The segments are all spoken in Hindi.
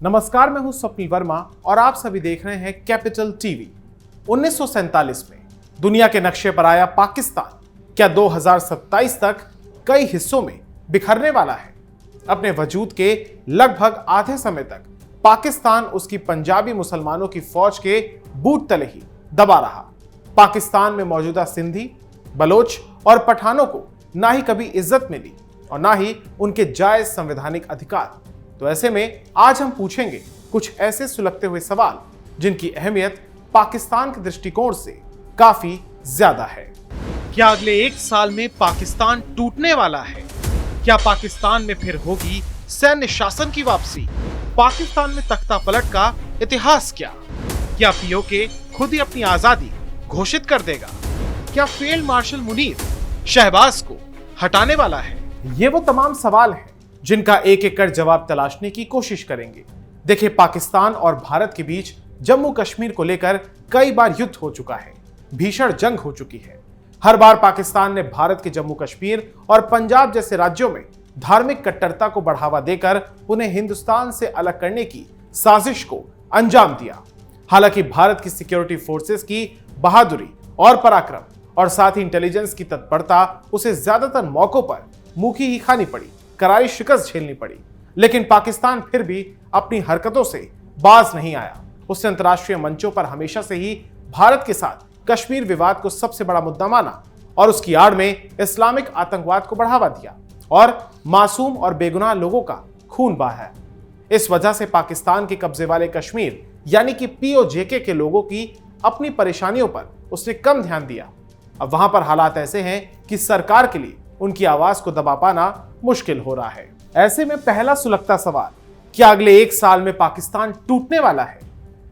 नमस्कार, मैं हूं स्वप्निल वर्मा और आप सभी देख रहे हैं कैपिटल टीवी। 1947 में दुनिया के नक्शे पर आया पाकिस्तान क्या 2027 तक कई हिस्सों में बिखरने वाला है? अपने वजूद के लगभग आधे समय तक पाकिस्तान उसकी पंजाबी मुसलमानों की फौज के बूट तले ही दबा रहा। पाकिस्तान में मौजूदा सिंधी, बलोच और पठानों को ना ही कभी इज्जत मिली और ना ही उनके जायज संवैधानिक अधिकार। तो ऐसे में आज हम पूछेंगे कुछ ऐसे सुलगते हुए सवाल जिनकी अहमियत पाकिस्तान के दृष्टिकोण से काफी ज्यादा है। क्या अगले एक साल में पाकिस्तान टूटने वाला है? क्या पाकिस्तान में फिर होगी सैन्य शासन की वापसी? पाकिस्तान में तख्ता पलट का इतिहास क्या पीओके खुद ही अपनी आजादी घोषित कर देगा? क्या फील्ड मार्शल मुनीर शहबाज को हटाने वाला है? ये वो तमाम सवाल हैं जिनका एक एक कर जवाब तलाशने की कोशिश करेंगे। देखिए, पाकिस्तान और भारत के बीच जम्मू कश्मीर को लेकर कई बार युद्ध हो चुका है, भीषण जंग हो चुकी है। हर बार पाकिस्तान ने भारत के जम्मू कश्मीर और पंजाब जैसे राज्यों में धार्मिक कट्टरता को बढ़ावा देकर उन्हें हिंदुस्तान से अलग करने की साजिश को अंजाम दिया। हालांकि भारत की सिक्योरिटी फोर्सेस की बहादुरी और पराक्रम और साथ ही इंटेलिजेंस की तत्परता उसे ज्यादातर मौकों पर मुखी ही खानी पड़ी, करारी शिकस्त झेलनी पड़ी। लेकिन पाकिस्तान फिर भी अपनी हरकतों से बाज नहीं आया। उसने अंतर्राष्ट्रीय मंचों पर हमेशा से ही भारत के साथ कश्मीर विवाद को सबसे बड़ा मुद्दा माना और उसकी आड़ में इस्लामिक आतंकवाद को बढ़ावा दिया और मासूम और बेगुनाह लोगों का खून बहाया। इस वजह से पाकिस्तान के कब्जे वाले कश्मीर यानी कि पीओजेके के लोगों की अपनी परेशानियों पर उसने कम ध्यान दिया। अब वहां पर हालात ऐसे हैं कि सरकार के लिए उनकी आवाज को दबा पाना मुश्किल हो रहा है। ऐसे में पहला सुलगता सवाल, क्या अगले एक साल में पाकिस्तान टूटने वाला है?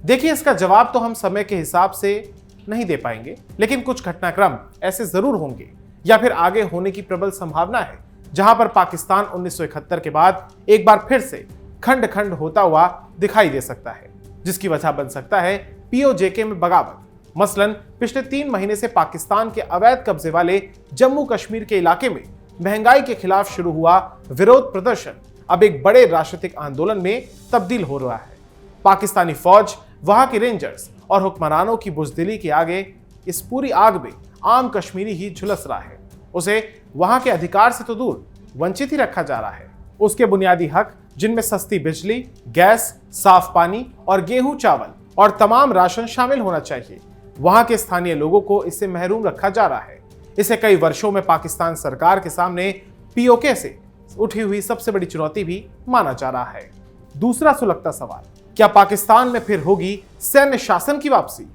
देखिए, इसका जवाब तो हम समय के हिसाब से नहीं दे पाएंगे, लेकिन कुछ घटनाक्रम ऐसे जरूर होंगे या फिर आगे होने की प्रबल संभावना है जहां पर पाकिस्तान 1971 के बाद एक बार फिर से खंड खंड होता हुआ दिखाई दे सकता है, जिसकी वजह बन सकता है पीओजेके में बगावत। मसलन पिछले 3 महीने से पाकिस्तान के अवैध कब्जे वाले जम्मू कश्मीर के इलाके में महंगाई के खिलाफ शुरू हुआ विरोध प्रदर्शन अब एक बड़े राजनीतिक आंदोलन में तब्दील हो रहा है। पाकिस्तानी फौज, वहां के रेंजर्स और हुक्मरानों की बुजदिली के आगे इस पूरी आग में आम कश्मीरी ही झुलस रहा है। उसे वहां के अधिकार से तो दूर वंचित ही रखा जा रहा है। उसके बुनियादी हक, जिनमें सस्ती बिजली, गैस, साफ पानी और गेहूं, चावल और तमाम राशन शामिल होना चाहिए, वहां के स्थानीय लोगों को इससे महरूम रखा जा रहा है। इसे कई वर्षों में पाकिस्तान सरकार के सामने पीओके से उठी हुई सबसे बड़ी चुनौती भी माना जा रहा है। दूसरा सुलगता सवाल, क्या पाकिस्तान में फिर होगी सैन्य शासन की वापसी?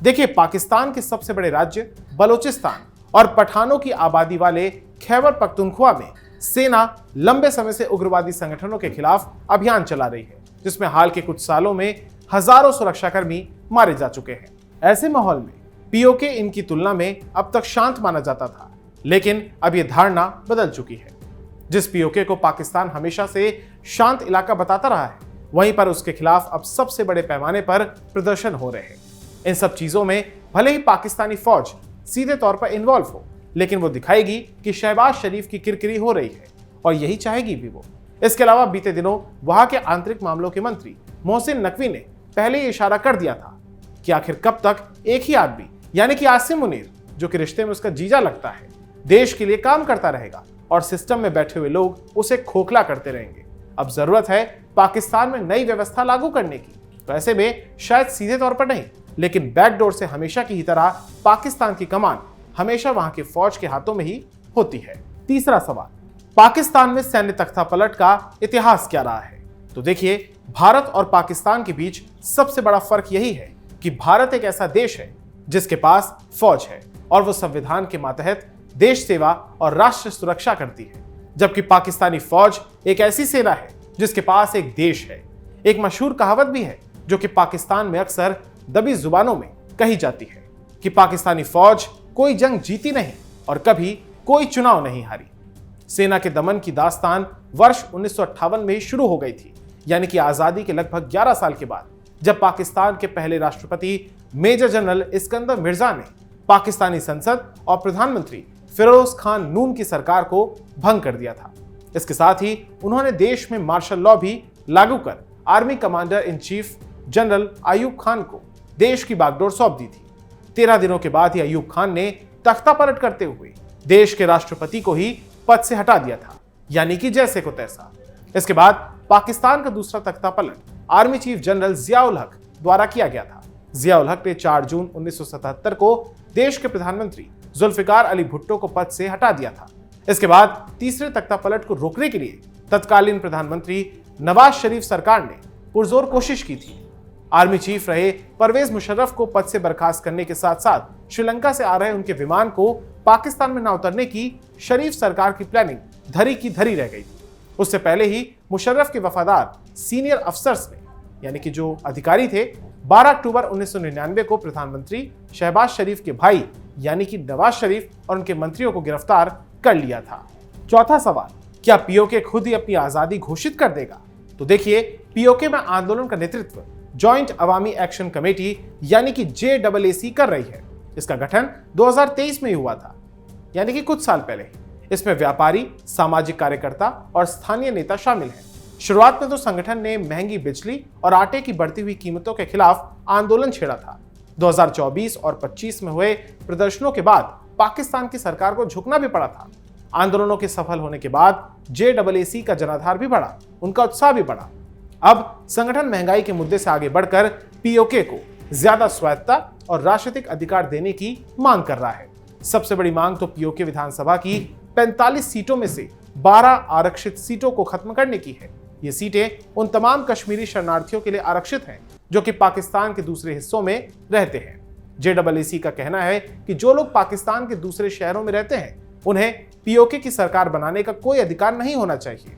देखिए, पाकिस्तान के सबसे बड़े राज्य बलोचिस्तान और पठानों की आबादी वाले खैबर पख्तूनख्वा में सेना लंबे समय से उग्रवादी संगठनों के खिलाफ अभियान चला रही है, जिसमें हाल के कुछ सालों में हजारों सुरक्षाकर्मी मारे जा चुके हैं। ऐसे माहौल में पीओके इनकी तुलना में अब तक शांत माना जाता था, लेकिन अब यह धारणा बदल चुकी है। जिस पीओके को पाकिस्तान हमेशा से शांत इलाका बताता रहा है, वहीं पर उसके खिलाफ अब सबसे बड़े पैमाने पर प्रदर्शन हो रहे हैं। इन सब चीजों में भले ही पाकिस्तानी फौज सीधे तौर पर इन्वॉल्व हो, लेकिन वो दिखाएगी कि शहबाज शरीफ की किरकिरी हो रही है और यही चाहेगी भी वो। इसके अलावा बीते दिनों वहां के आंतरिक मामलों के मंत्री मोहसिन नकवी ने पहले ही इशारा कर दिया था कि आखिर कब तक एक ही आदमी यानी कि आसिम मुनीर, जो कि रिश्ते में उसका जीजा लगता है, देश के लिए काम करता रहेगा और सिस्टम में बैठे हुए लोग उसे खोखला करते रहेंगे। अब जरूरत है पाकिस्तान में नई व्यवस्था लागू करने की। तो ऐसे में शायद सीधे तौर पर नहीं, लेकिन बैकडोर से हमेशा की ही तरह पाकिस्तान की कमान हमेशा वहां के फौज के हाथों में ही होती है। तीसरा सवाल, पाकिस्तान में सैन्य तख्ता पलट का इतिहास क्या रहा है? तो देखिए, भारत और पाकिस्तान के बीच सबसे बड़ा फर्क यही है कि भारत एक ऐसा देश है जिसके पास फौज है और वो संविधान के मातहत देश सेवा और राष्ट्र सुरक्षा करती है, जबकि पाकिस्तानी फौज एक ऐसी सेना है जिसके पास एक देश है। एक मशहूर कहावत भी है जो कि पाकिस्तान में अक्सर दबी जुबानों में कही जाती है कि पाकिस्तानी फौज कोई जंग जीती नहीं और कभी कोई चुनाव नहीं हारी। सेना के दमन की दास्तान वर्ष 1958 में ही शुरू हो गई थी, यानी कि आजादी के लगभग 11 साल के बाद, जब पाकिस्तान के पहले राष्ट्रपति मेजर जनरल इस्कंदर मिर्जा ने पाकिस्तानी संसद और प्रधानमंत्री फिरोज खान नून की सरकार को भंग कर दिया था। इसके साथ ही उन्होंने देश में मार्शल लॉ भी लागू कर army commander in chief general Ayub Khan को देश की बागडोर सौंप दी थी। 13 दिनों के बाद ही अयूब खान ने तख्ता पलट करते हुए देश के राष्ट्रपति को ही पद से हटा दिया था, यानी कि जैसे को तैसा। इसके बाद पाकिस्तान का दूसरा तख्ता पलट आर्मी चीफ जनरल जियाउल हक द्वारा किया गया था। जियाउल हक ने 4 जून 1977 को देश के प्रधानमंत्री जुल्फिकार अली भुट्टो को पद से हटा दिया था। इसके बाद तीसरे तख्ता पलट को रोकने के लिए तत्कालीन प्रधानमंत्री नवाज शरीफ सरकार ने पुरजोर कोशिश की थी। आर्मी चीफ रहे परवेज मुशर्रफ को पद से बर्खास्त करने के साथ साथ श्रीलंका से आ रहे उनके विमान को पाकिस्तान में न उतरने की शरीफ सरकार की प्लानिंग धरी की धरी रह गई थी। उससे पहले ही मुशर्रफ के वफादार सीनियर अफसर्स ने, यानी कि जो अधिकारी थे, 12 अक्टूबर 1999 को प्रधानमंत्री शहबाज शरीफ के भाई यानी कि नवाज शरीफ और उनके मंत्रियों को गिरफ्तार कर लिया था। चौथा सवाल, क्या पीओके खुद ही अपनी आजादी घोषित कर देगा? तो देखिए, पीओके में आंदोलन का नेतृत्व जॉइंट अवामी एक्शन कमेटी यानी कि JAAC कर रही है। इसका गठन 2023 में ही हुआ था, यानी कि कुछ साल पहले ही। इसमें व्यापारी, सामाजिक कार्यकर्ता और स्थानीय नेता शामिल हैं। शुरुआत में तो संगठन ने महंगी बिजली और आटे की बढ़ती हुई कीमतों के खिलाफ आंदोलन छेड़ा था। 2024 और 25 में हुए प्रदर्शनों के बाद पाकिस्तान की सरकार को झुकना भी पड़ा था। आंदोलनों के सफल होने के बाद JAAC का जनाधार भी बढ़ा, उनका उत्साह भी बढ़ा। अब संगठन महंगाई के मुद्दे से आगे बढ़कर पीओके को ज्यादा स्वायत्तता और राजनीतिक अधिकार देने की मांग कर रहा है। सबसे बड़ी मांग तो पीओके विधानसभा की 45 सीटों में से 12 आरक्षित सीटों को खत्म करने की है। ये सीटें उन तमाम कश्मीरी शरणार्थियों के लिए आरक्षित हैं जो कि पाकिस्तान के दूसरे हिस्सों में रहते हैं। JAAC का कहना है कि जो लोग पाकिस्तान के दूसरे शहरों में रहते हैं उन्हें पीओके की सरकार बनाने का कोई अधिकार नहीं होना चाहिए।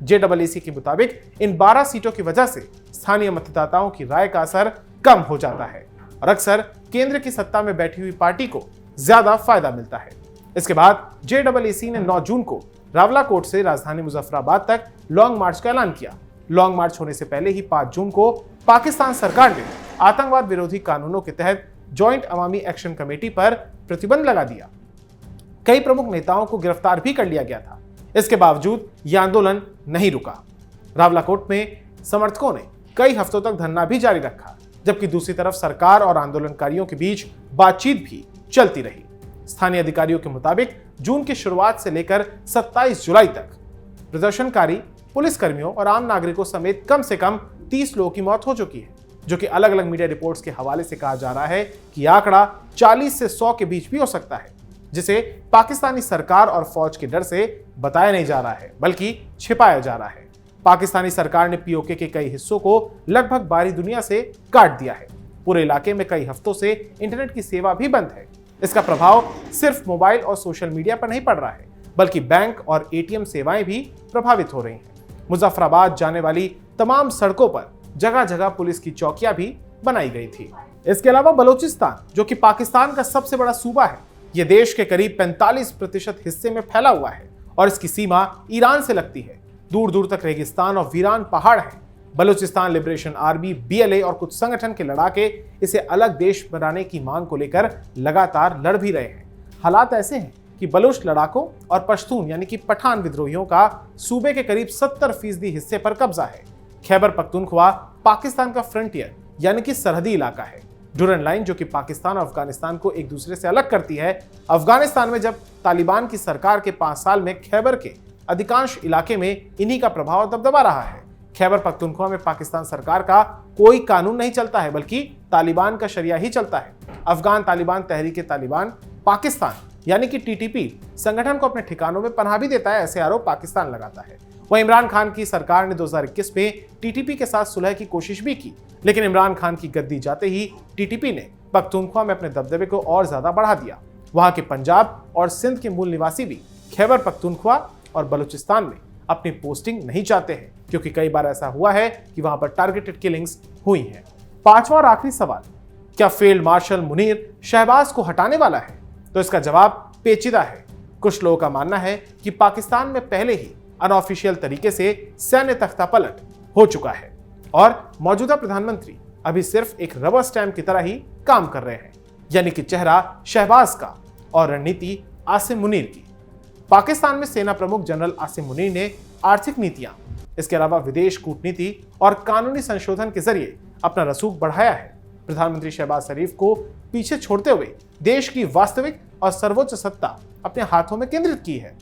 JAAC के मुताबिक इन 12 सीटों की वजह से स्थानीय मतदाताओं की राय का असर कम हो जाता है और अक्सर केंद्र की सत्ता में बैठी हुई पार्टी को ज्यादा फायदा मिलता है। इसके बाद JAAC ने 9 जून को रावलाकोट से राजधानी मुजफ्फराबाद तक लॉन्ग मार्च का ऐलान किया। लॉन्ग मार्च होने से पहले ही 5 जून को पाकिस्तान सरकार ने आतंकवाद विरोधी कानूनों के तहत जॉइंट अवामी एक्शन कमेटी पर प्रतिबंध लगा दिया। कई प्रमुख नेताओं को गिरफ्तार भी कर लिया गया था। इसके बावजूद यह आंदोलन नहीं रुका। रावलाकोट में समर्थकों ने कई हफ्तों तक धरना भी जारी रखा, जबकि दूसरी तरफ सरकार और आंदोलनकारियों के बीच बातचीत भी चलती रही। स्थानीय अधिकारियों के मुताबिक जून की शुरुआत से लेकर 27 जुलाई तक प्रदर्शनकारी, पुलिसकर्मियों और आम नागरिकों समेत कम से कम 30 लोगों की मौत हो चुकी है, जो कि अलग अलग मीडिया रिपोर्ट्स के हवाले से कहा जा रहा है कि आंकड़ा 40 से 100 के बीच भी हो सकता है, जिसे पाकिस्तानी सरकार और फौज के डर से बताया नहीं जा रहा है बल्कि छिपाया जा रहा है। पाकिस्तानी सरकार ने पीओके के कई हिस्सों को लगभग बाहरी दुनिया से काट दिया है। पूरे इलाके में कई हफ्तों से इंटरनेट की सेवा भी बंद है। इसका प्रभाव सिर्फ मोबाइल और सोशल मीडिया पर नहीं पड़ रहा है, बल्कि बैंक और ATM सेवाएं भी प्रभावित हो रही हैं। मुजफ्फराबाद जाने वाली तमाम सड़कों पर जगह जगह पुलिस की चौकियां भी बनाई गई थी। इसके अलावा बलूचिस्तान, जो कि पाकिस्तान का सबसे बड़ा सूबा है, यह देश के करीब 45% हिस्से में फैला हुआ है और इसकी सीमा ईरान से लगती है। दूर दूर तक रेगिस्तान और वीरान पहाड़ हैं। बलूचिस्तान लिबरेशन आर्मी, BLA और कुछ संगठन के लड़ाके इसे अलग देश बनाने की मांग को लेकर लगातार लड़ भी रहे हैं। हालात ऐसे हैं कि बलूच लड़ाकों और पश्तून यानी कि पठान विद्रोहियों का सूबे के करीब 70% हिस्से पर कब्जा है। खैबर पख्तूनख्वा पाकिस्तान का फ्रंटियर यानी कि सरहदी इलाका है। डुरन लाइन, जो कि पाकिस्तान और अफगानिस्तान को एक दूसरे से अलग करती है। अफगानिस्तान में जब तालिबान की सरकार के 5 साल में खैबर के अधिकांश इलाके में इन्हीं का प्रभाव दबदबा रहा है। खैबर पख्तूनख्वा में पाकिस्तान सरकार का कोई कानून नहीं चलता है, बल्कि तालिबान का शरिया ही चलता है। अफगान तालिबान तहरीक तालिबान पाकिस्तान यानी कि TTP संगठन को अपने ठिकानों में पनाह भी देता है, ऐसे आरोप पाकिस्तान लगाता है। वहीं इमरान खान की सरकार ने 2021 में TTP के साथ सुलह की कोशिश भी की, लेकिन इमरान खान की गद्दी जाते ही TTP ने पख्तूनख्वा में अपने दबदबे को और ज्यादा बढ़ा दिया। वहां के पंजाब और सिंध के मूल निवासी भी खैबर पख्तूनख्वा और बलूचिस्तान में अपनी पोस्टिंग नहीं चाहते हैं, क्योंकि कई बार ऐसा हुआ है कि वहां पर टारगेटेड किलिंग्स हुई हैं। 5वां और आखिरी सवाल, क्या फील्ड मार्शल मुनीर शहबाज को हटाने वाला है? तो इसका जवाब पेचीदा है। कुछ लोगों का मानना है कि पाकिस्तान में पहले ही अनऑफिशियल तरीके से सैन्य तख्तापलट हो चुका है और मौजूदा प्रधानमंत्री अभी सिर्फ एक रबर स्टैंप की तरह ही काम कर रहे हैं, यानी कि चेहरा शहबाज का और रणनीति आसिम मुनीर की। पाकिस्तान में सेना प्रमुख जनरल आसिम मुनीर ने आर्थिक नीतियां इसके अलावा विदेश कूटनीति और कानूनी संशोधन के जरिए अपना रसूख बढ़ाया है। प्रधानमंत्री शहबाज शरीफ को पीछे छोड़ते हुए देश की वास्तविक और सर्वोच्च सत्ता अपने हाथों में केंद्रित की है।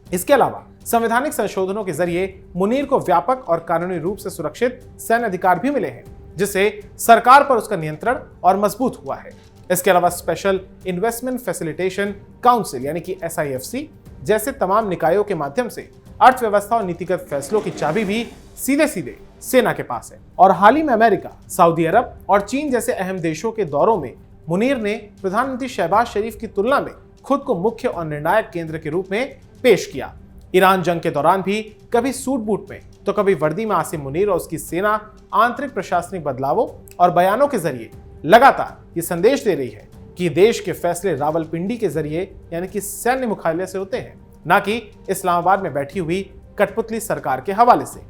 इसके अलावा संवैधानिक संशोधनों के जरिए मुनीर को व्यापक और कानूनी रूप से सुरक्षित सैन्य अधिकार भी मिले हैं, जिससे सरकार पर उसका नियंत्रण और मजबूत हुआ है। इसके अलावा स्पेशल इन्वेस्टमेंट फैसिलिटेशन काउंसिल यानी कि SIFC जैसे तमाम निकायों के माध्यम से अर्थव्यवस्था और नीतिगत फैसलों की चाबी भी सीधे सीधे सेना के पास है। और हाल ही में अमेरिका, सऊदी अरब और चीन जैसे अहम देशों के दौरों में मुनीर ने प्रधानमंत्री शहबाज शरीफ की तुलना में खुद को मुख्य और निर्णायक केंद्र के रूप में पेश किया। ईरान जंग के दौरान भी कभी सूट बूट में तो कभी वर्दी में आसिम मुनीर और उसकी सेना आंतरिक प्रशासनिक बदलावों और बयानों के जरिए लगातार ये संदेश दे रही है कि देश के फैसले रावलपिंडी के जरिए यानी कि सैन्य मुख्यालय से होते हैं, न कि इस्लामाबाद में बैठी हुई कठपुतली सरकार के हवाले से।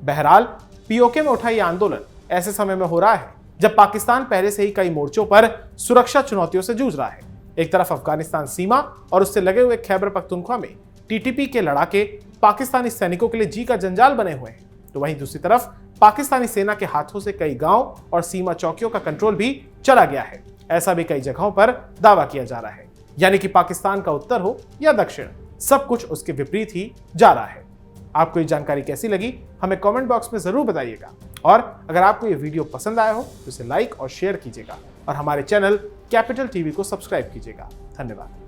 बहरहाल POK में उठा यह आंदोलन ऐसे समय में हो रहा है जब पाकिस्तान पहले से ही कई मोर्चों पर सुरक्षा चुनौतियों से जूझ रहा है। एक तरफ अफगानिस्तान सीमा और उससे लगे हुए खैबर पख्तूनख्वा में TTP के लड़ाके पाकिस्तानी सैनिकों के लिए जी का जंजाल बने हुए हैं, तो वहीं दूसरी तरफ पाकिस्तानी सेना के हाथों से कई गांव और सीमा चौकियों का कंट्रोल भी चला गया है। ऐसा भी कई जगहों पर दावा किया जा रहा है, यानी कि पाकिस्तान का उत्तर हो या दक्षिण, सब कुछ उसके विपरीत ही जा रहा है। आपको ये जानकारी कैसी लगी हमें कमेंट बॉक्स में जरूर बताइएगा, और अगर आपको ये वीडियो पसंद आया हो तो इसे लाइक और शेयर कीजिएगा और हमारे चैनल कैपिटल TV को सब्सक्राइब कीजिएगा। धन्यवाद।